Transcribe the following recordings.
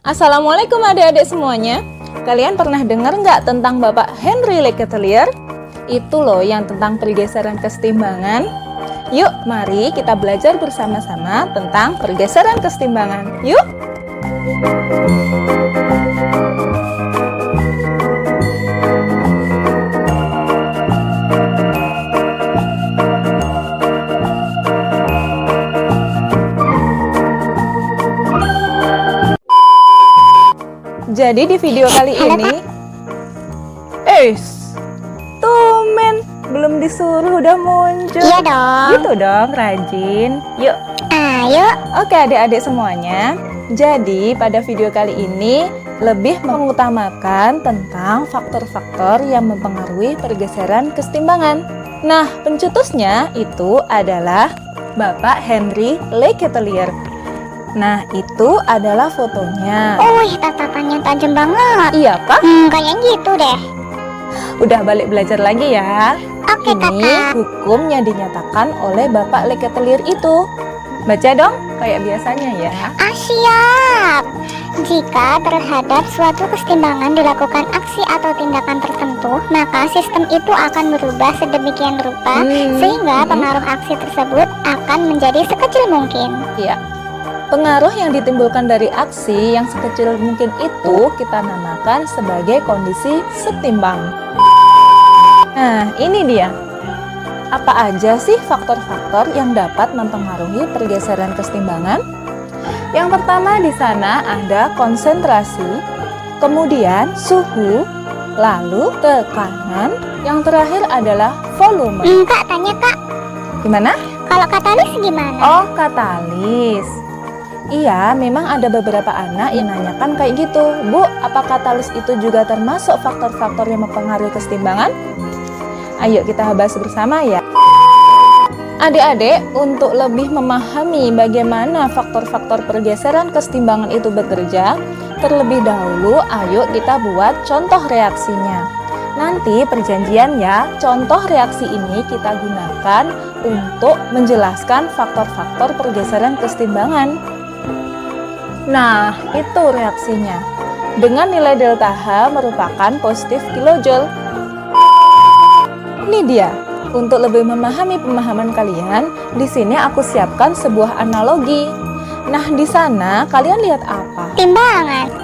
Assalamualaikum adik-adik semuanya. Kalian pernah dengar nggak tentang Bapak Henry Leclerc? Itu loh yang tentang pergeseran kesetimbangan. Yuk, mari kita belajar bersama-sama tentang pergeseran kesetimbangan. Yuk! Jadi di video kali ini, tumben belum disuruh udah muncul. Iya dong. Gitu dong, rajin. Yuk. Ayo. Oke adik-adik semuanya. Jadi pada video kali ini lebih mengutamakan tentang faktor-faktor yang mempengaruhi pergeseran kesetimbangan. Nah, pencetusnya itu adalah Bapak Henry Leclerc. Nah, itu adalah fotonya. Tatapannya tajam banget. Iya, Pak? Kayaknya gitu deh. Udah balik belajar lagi ya. Oke, Ini Kakak. hukum yang dinyatakan oleh Bapak Leclerc itu. Baca dong, kayak biasanya ya. Siap. Jika terhadap suatu kesetimbangan dilakukan aksi atau tindakan tertentu, maka sistem itu akan berubah sedemikian rupa sehingga pengaruh aksi tersebut akan menjadi sekecil mungkin. Iya. Pengaruh yang ditimbulkan dari aksi yang sekecil mungkin itu kita namakan sebagai kondisi setimbang. Nah, ini dia. Apa aja sih faktor-faktor yang dapat mempengaruhi pergeseran kesetimbangan? Yang pertama di sana ada konsentrasi, kemudian suhu, lalu tekanan, yang terakhir adalah volume. Kak, tanya Kak, Gimana? kalau katalis gimana? Oh, katalis. Iya, memang ada beberapa anak yang nanyakan kayak gitu. Bu, apa katalis itu juga termasuk faktor-faktor yang mempengaruhi kesetimbangan? Ayo kita bahas bersama ya. Adik-adik, untuk lebih memahami bagaimana faktor-faktor pergeseran kesetimbangan itu bekerja, terlebih dahulu ayo kita buat contoh reaksinya. Nanti perjanjian ya, contoh reaksi ini kita gunakan untuk menjelaskan faktor-faktor pergeseran kesetimbangan. Nah, itu reaksinya. Dengan nilai delta H merupakan positif kilojoule. Ini dia. Untuk lebih memahami pemahaman kalian, di sini aku siapkan sebuah analogi. Nah, di sana kalian lihat apa? Timbangan.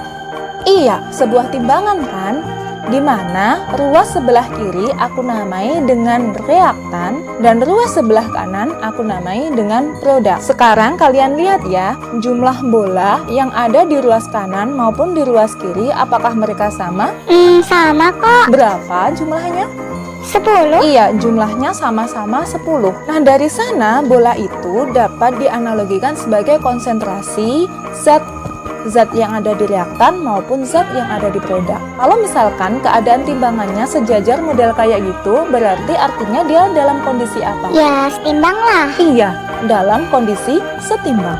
Iya, sebuah timbangan kan? Di mana ruas sebelah kiri aku namai dengan reaktan dan ruas sebelah kanan aku namai dengan produk. Sekarang kalian lihat ya, jumlah bola yang ada di ruas kanan maupun di ruas kiri, apakah mereka sama? Sama kok. Berapa jumlahnya? 10. Iya, jumlahnya sama-sama 10. Nah, dari sana bola itu dapat dianalogikan sebagai konsentrasi zat yang ada di reaktan maupun zat yang ada di produk. Kalau misalkan keadaan timbangannya sejajar model kayak gitu, berarti artinya dia dalam kondisi apa? Ya, setimbang lah. Iya, dalam kondisi setimbang.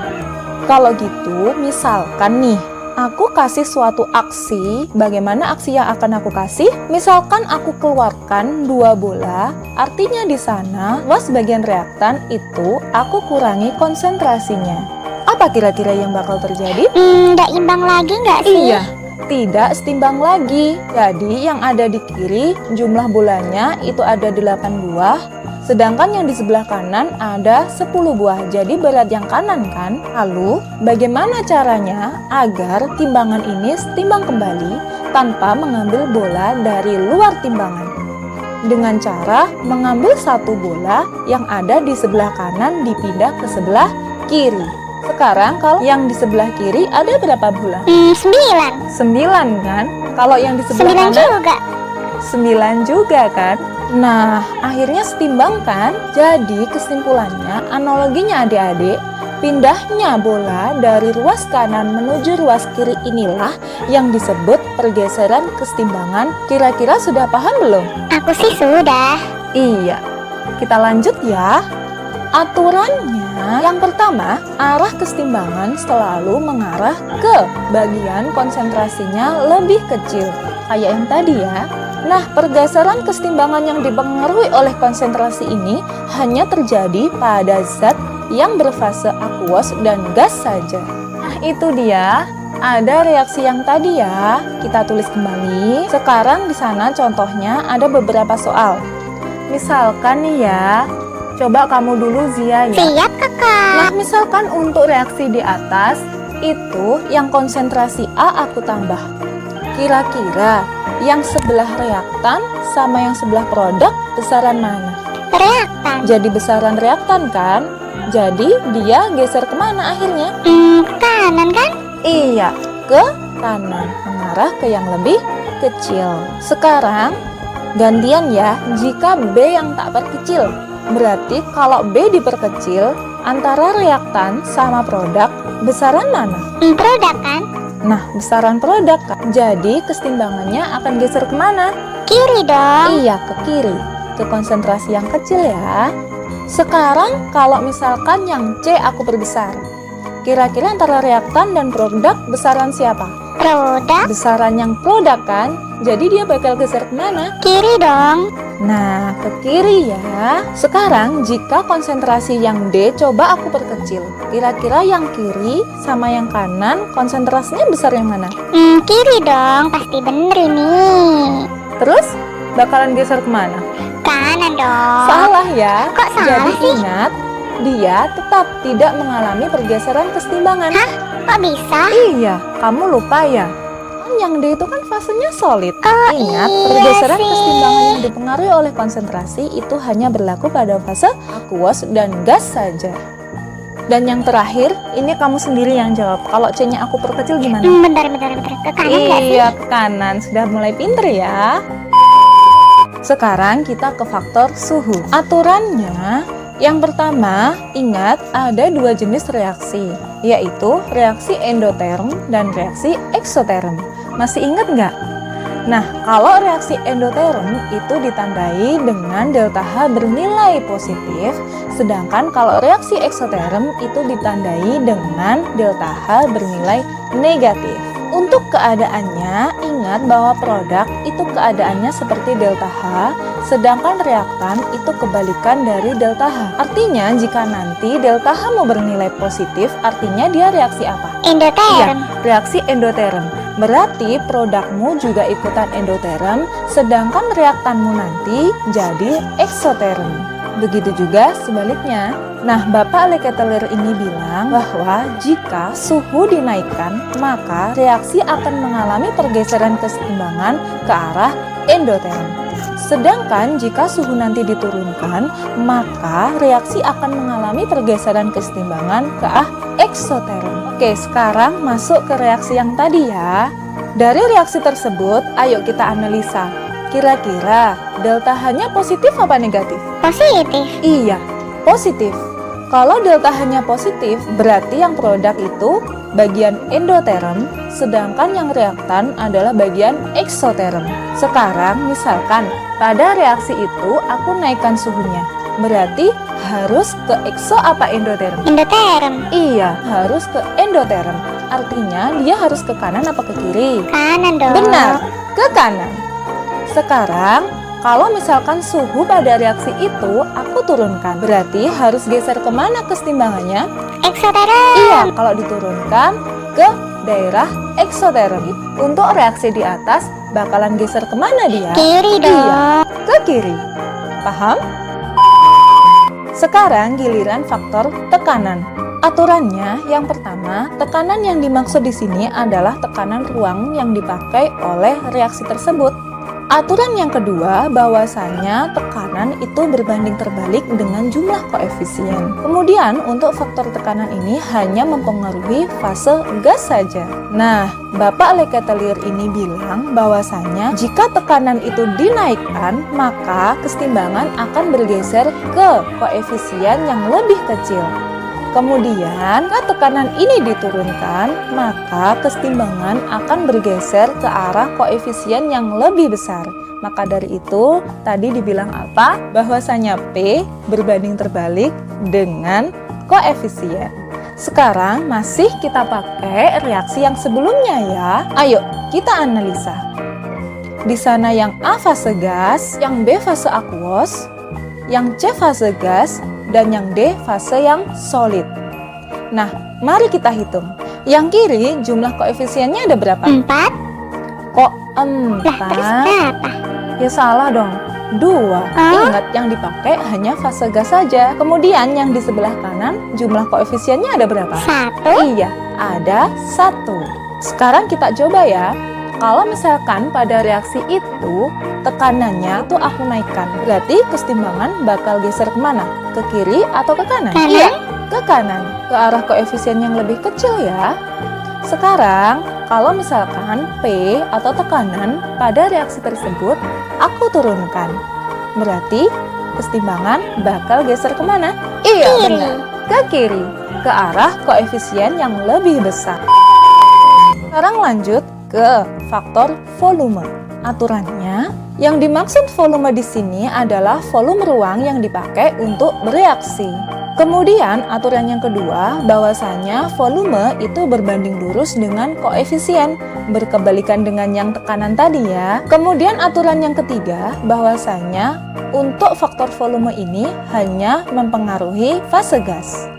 Kalau gitu, misalkan nih, aku kasih suatu aksi, bagaimana aksi yang akan aku kasih? Misalkan aku keluarkan 2 bola, artinya di sana ruas bagian reaktan itu aku kurangi konsentrasinya. Apa kira-kira yang bakal terjadi? Nggak imbang lagi nggak sih? Iya, tidak setimbang lagi. Jadi yang ada di kiri jumlah bolanya itu ada 8 buah, sedangkan yang di sebelah kanan ada 10 buah. Jadi berat yang kanan kan? Lalu bagaimana caranya agar timbangan ini setimbang kembali tanpa mengambil bola dari luar timbangan? Dengan cara mengambil satu bola yang ada di sebelah kanan dipindah ke sebelah kiri. Sekarang kalau yang di sebelah kiri ada berapa bola? 9. 9 kan? Kalau yang di sebelah 9 kanan juga. 9 juga kan? Nah, akhirnya setimbang kan? Jadi kesimpulannya, analoginya adik-adik, pindahnya bola dari ruas kanan menuju ruas kiri inilah yang disebut pergeseran kesetimbangan. Kira-kira sudah paham belum? Aku sih sudah. Iya. Kita lanjut ya. Aturannya yang pertama, arah kesetimbangan selalu mengarah ke bagian konsentrasinya lebih kecil. Kayak yang tadi ya. Nah, pergeseran kesetimbangan yang dipengaruhi oleh konsentrasi ini hanya terjadi pada zat yang berfase akuos dan gas saja. Nah, itu dia ada reaksi yang tadi ya. Kita tulis kembali. Sekarang di sana contohnya ada beberapa soal. Misalkan nih ya, coba kamu dulu Zia ya. Siap kakak. Nah, misalkan untuk reaksi di atas, itu yang konsentrasi A aku tambah. Kira-kira yang sebelah reaktan sama yang sebelah produk besaran mana? Reaktan. Jadi besaran reaktan kan? Jadi dia geser kemana akhirnya? Ke kanan kan? Iya, ke kanan, mengarah ke yang lebih kecil. Sekarang gantian ya, jika B yang tak perkecil. Berarti kalau B diperkecil, antara reaktan sama produk, besaran mana? Produk kan? Nah, besaran produk kan. Jadi kesetimbangannya akan geser kemana? Kiri dong. Iya, ke kiri. Ke konsentrasi yang kecil ya. Sekarang kalau misalkan yang C aku perbesar, kira-kira antara reaktan dan produk besaran siapa? Produk. Besaran yang produk kan? Jadi dia bakal geser kemana? Kiri dong. Nah, ke kiri ya. Sekarang jika konsentrasi yang D coba aku perkecil, kira-kira yang kiri sama yang kanan konsentrasinya besar yang mana? Kiri dong, pasti bener ini. Terus bakalan geser kemana? Kanan dong. Salah ya. Kok salah Jadi sih? ingat, dia tetap tidak mengalami pergeseran kesetimbangan. Hah? Kok bisa? Iya, kamu lupa ya? Yang D itu kan fasenya solid. Oh, Ingat, iya pergeseran sih. kesetimbangan yang dipengaruhi oleh konsentrasi itu hanya berlaku pada fase akuos dan gas saja. Dan yang terakhir, ini kamu sendiri yang jawab. Kalau C-nya aku perkecil gimana? Bentar. Ke kanan nggak sih? Iya, ke kanan. Sudah mulai pinter ya. Sekarang kita ke faktor suhu. Aturannya, yang pertama, ingat ada dua jenis reaksi, yaitu reaksi endoterm dan reaksi eksoterm. Masih ingat nggak? Nah, kalau reaksi endoterm itu ditandai dengan delta H bernilai positif, sedangkan kalau reaksi eksoterm itu ditandai dengan delta H bernilai negatif. Untuk keadaannya, ingat bahwa produk itu keadaannya seperti delta H, sedangkan reaktan itu kebalikan dari delta H. Artinya, jika nanti delta H mau bernilai positif, artinya dia reaksi apa? Endoterm. Iya, reaksi endoterm. Berarti produkmu juga ikutan endoterm, sedangkan reaktanmu nanti jadi eksoterm. Begitu juga sebaliknya. Nah, Bapak Leketelier ini bilang bahwa jika suhu dinaikkan, maka reaksi akan mengalami pergeseran keseimbangan ke arah endoterm. Sedangkan jika suhu nanti diturunkan, maka reaksi akan mengalami pergeseran keseimbangan ke arah eksoterm. Oke, sekarang masuk ke reaksi yang tadi ya. Dari reaksi tersebut, ayo kita analisa. Kira-kira delta H-nya positif apa negatif? Positif. Iya, positif. Kalau delta H-nya positif, berarti yang produk itu bagian endoterm, sedangkan yang reaktan adalah bagian eksoterm. Sekarang, misalkan pada reaksi itu aku naikkan suhunya, berarti harus ke ekso apa endoterm? Endoterm. Iya, harus ke endoterm. Artinya dia harus ke kanan apa ke kiri? Kanan dong. Benar, ke kanan. Sekarang, kalau misalkan suhu pada reaksi itu aku turunkan, berarti harus geser kemana kesetimbangannya? Eksoterm. Iya, kalau diturunkan ke daerah eksoterm. Untuk reaksi di atas, bakalan geser kemana dia? Kiri dong. Iya, ke kiri. Paham? Sekarang giliran faktor tekanan. Aturannya, yang pertama, tekanan yang dimaksud di sini adalah tekanan ruang yang dipakai oleh reaksi tersebut. Aturan yang kedua, bahwasanya tekanan itu berbanding terbalik dengan jumlah koefisien. Kemudian, untuk faktor tekanan ini hanya mempengaruhi fase gas saja. Nah, Bapak Leketelier ini bilang bahwasanya jika tekanan itu dinaikkan, maka kesetimbangan akan bergeser ke koefisien yang lebih kecil. Kemudian, jika tekanan ini diturunkan, maka kesetimbangan akan bergeser ke arah koefisien yang lebih besar. Maka dari itu, tadi dibilang apa? Bahwasanya P berbanding terbalik dengan koefisien. Sekarang masih kita pakai reaksi yang sebelumnya ya. Ayo, kita analisa. Di sana yang A fase gas, yang B fase aquos, yang C fase gas, dan yang D fase yang solid. Nah, mari kita hitung. Yang kiri jumlah koefisiennya ada berapa? 4. Kok Lah, terus 4? berapa? Ya salah dong. 2. Ingat yang dipakai hanya fase gas saja. Kemudian yang di sebelah kanan jumlah koefisiennya ada berapa? 1. Iya, ada 1. Sekarang kita coba ya. Kalau misalkan pada reaksi itu tekanannya tuh aku naikkan, berarti kesetimbangan bakal geser kemana? Ke kiri atau ke kanan? Kanan. Iya, ke kanan, ke arah koefisien yang lebih kecil ya. Sekarang, kalau misalkan P atau tekanan pada reaksi tersebut aku turunkan, berarti kesetimbangan bakal geser kemana? Iya, Kiri. benar. Ke kiri, ke arah koefisien yang lebih besar. Sekarang lanjut ke faktor volume. Aturannya, yang dimaksud volume di sini adalah volume ruang yang dipakai untuk bereaksi. Kemudian aturan yang kedua, bahwasanya volume itu berbanding lurus dengan koefisien, berkebalikan dengan yang tekanan tadi ya. Kemudian aturan yang ketiga, bahwasanya untuk faktor volume ini hanya mempengaruhi fase gas.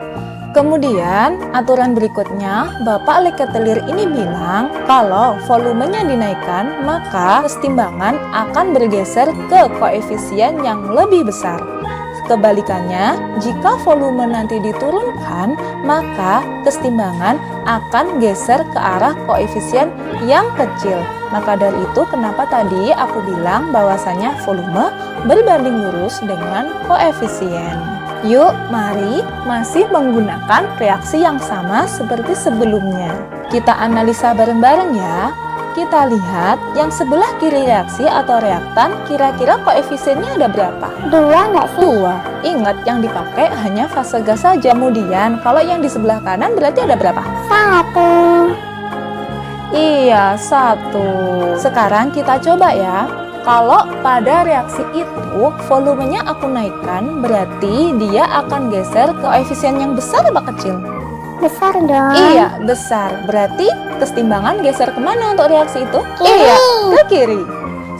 Kemudian, aturan berikutnya, Bapak Leketelir ini bilang kalau volumenya dinaikkan, maka kesetimbangan akan bergeser ke koefisien yang lebih besar. Kebalikannya, jika volume nanti diturunkan, maka kesetimbangan akan geser ke arah koefisien yang kecil. Maka dari itu, kenapa tadi aku bilang bahwasanya volume berbanding lurus dengan koefisien. Yuk, mari masih menggunakan reaksi yang sama seperti sebelumnya. Kita analisa bareng-bareng ya. Kita lihat yang sebelah kiri reaksi atau reaktan, kira-kira koefisiennya ada berapa? 2 nggak sih? 2. Ingat, yang dipakai hanya fase gas saja. Kemudian, kalau yang di sebelah kanan berarti ada berapa? 1. Iya, 1. Sekarang kita coba ya. Kalau pada reaksi itu volumenya aku naikkan, berarti dia akan geser ke koefisien yang besar apa kecil? Besar dong. Iya, besar. Berarti kesetimbangan geser kemana untuk reaksi itu? Kiri. Iya, ke kiri.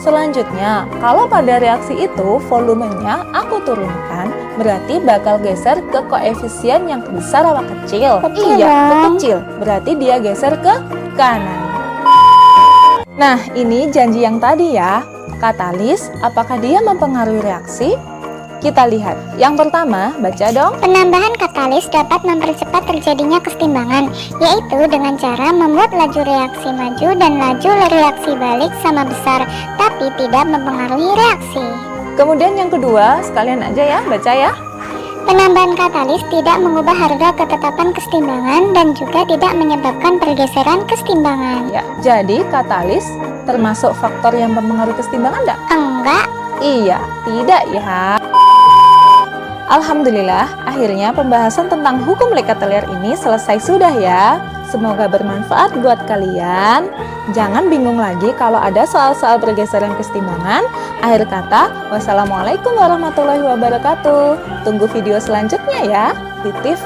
Selanjutnya, kalau pada reaksi itu volumenya aku turunkan, berarti bakal geser ke koefisien yang besar apa kecil? Kecil Iya, ke dong. kecil. Berarti dia geser ke kanan. Nah, ini janji yang tadi ya. Katalis, apakah dia mempengaruhi reaksi? Kita lihat. Yang pertama, baca dong. Penambahan katalis dapat mempercepat terjadinya kesetimbangan, yaitu dengan cara membuat laju reaksi maju dan laju reaksi balik sama besar, tapi tidak mempengaruhi reaksi. Kemudian yang kedua, sekalian aja ya, baca ya. Penambahan katalis tidak mengubah harga ketetapan kesetimbangan dan juga tidak menyebabkan pergeseran kesetimbangan. Ya, jadi katalis termasuk faktor yang mempengaruhi kesetimbangan enggak? Enggak. Iya, tidak ya. Alhamdulillah, akhirnya pembahasan tentang hukum Leketelir ini selesai sudah ya. Semoga bermanfaat buat kalian. Jangan bingung lagi kalau ada soal-soal pergeseran kesetimbangan. Akhir kata, wassalamualaikum warahmatullahi wabarakatuh. Tunggu video selanjutnya ya. Titif.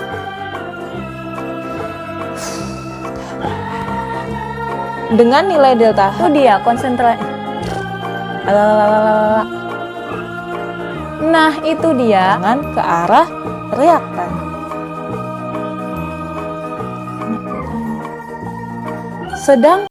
Dengan nilai delta H, itu dia konsentrasi. Nah, itu dia dengan ke arah reaktan. Sedang